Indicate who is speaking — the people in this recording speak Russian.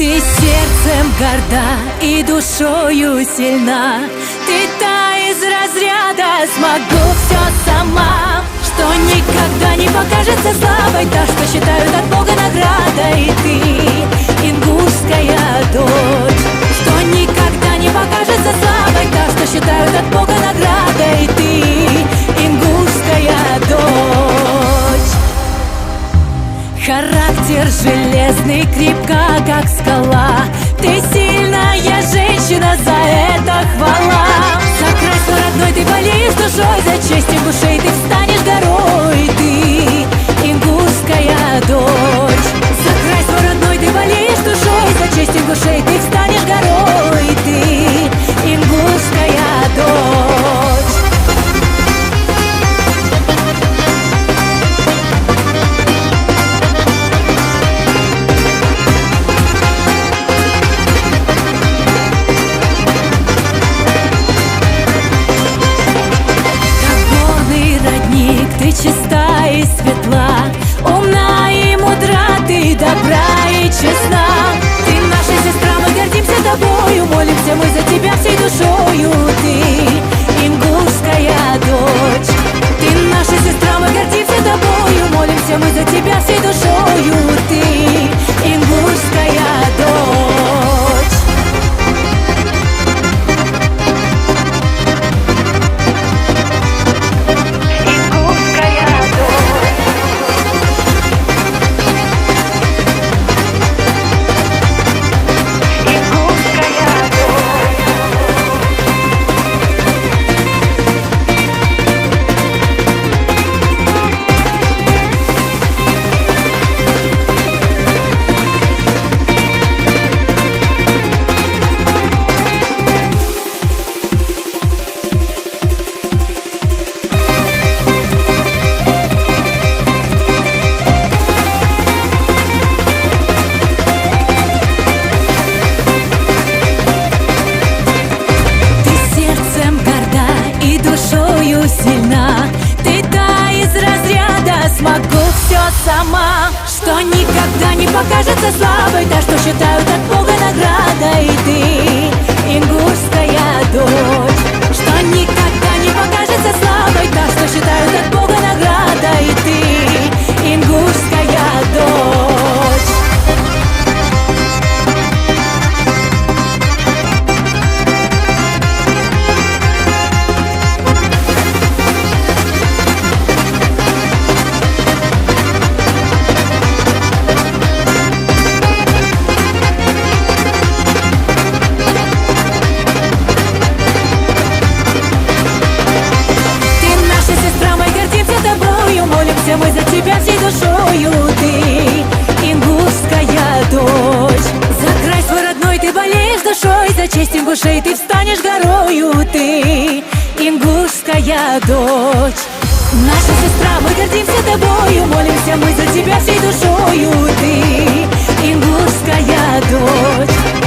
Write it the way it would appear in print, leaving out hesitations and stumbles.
Speaker 1: Ты сердцем горда и душою сильна. Ты та из разряда «смогу все сама», что никогда не покажется слабой, та, что считают от Бога наградой. Ты ингушская дочь, что никогда не покажется слабой, та, что считают от Бога наградой. Ты ингушская дочь. Характер железный, крепка, как скала. Ты сильная женщина, за это хвала. За край свой родной ты болеешь душой, за честь ингушей ты встанешь горой. Ты ингушская дочь. За край свой родной ты болеешь душой, за честь ингушей ты встанешь горой. Ты ингушская дочь. Ты чиста и светла, умна и мудра, ты добра и честна. Ты наша сестра, мы гордимся тобою, молимся мы за тебя всей душою. Ты ингушская дочь. Ты наша сестра, мы гордимся тобою, молимся мы за тебя всей душою. Ты ингушская дочь. Сильна. Ты та из разряда «смогу все сама», что никогда не покажется слабой, та, что считают от Бога наградой. Ты ингушская дочь, что никогда не покажется слабой, та, что считают от Бога наградой. Ты ингушская дочь. Молимся мы за тебя всей душою. Ты ингушская дочь. За край свой родной ты болеешь душой, за честь ингушей ты встанешь горою. Ты ингушская дочь. Наша сестра, мы гордимся тобою, молимся мы за тебя всей душою. Ты ингушская дочь.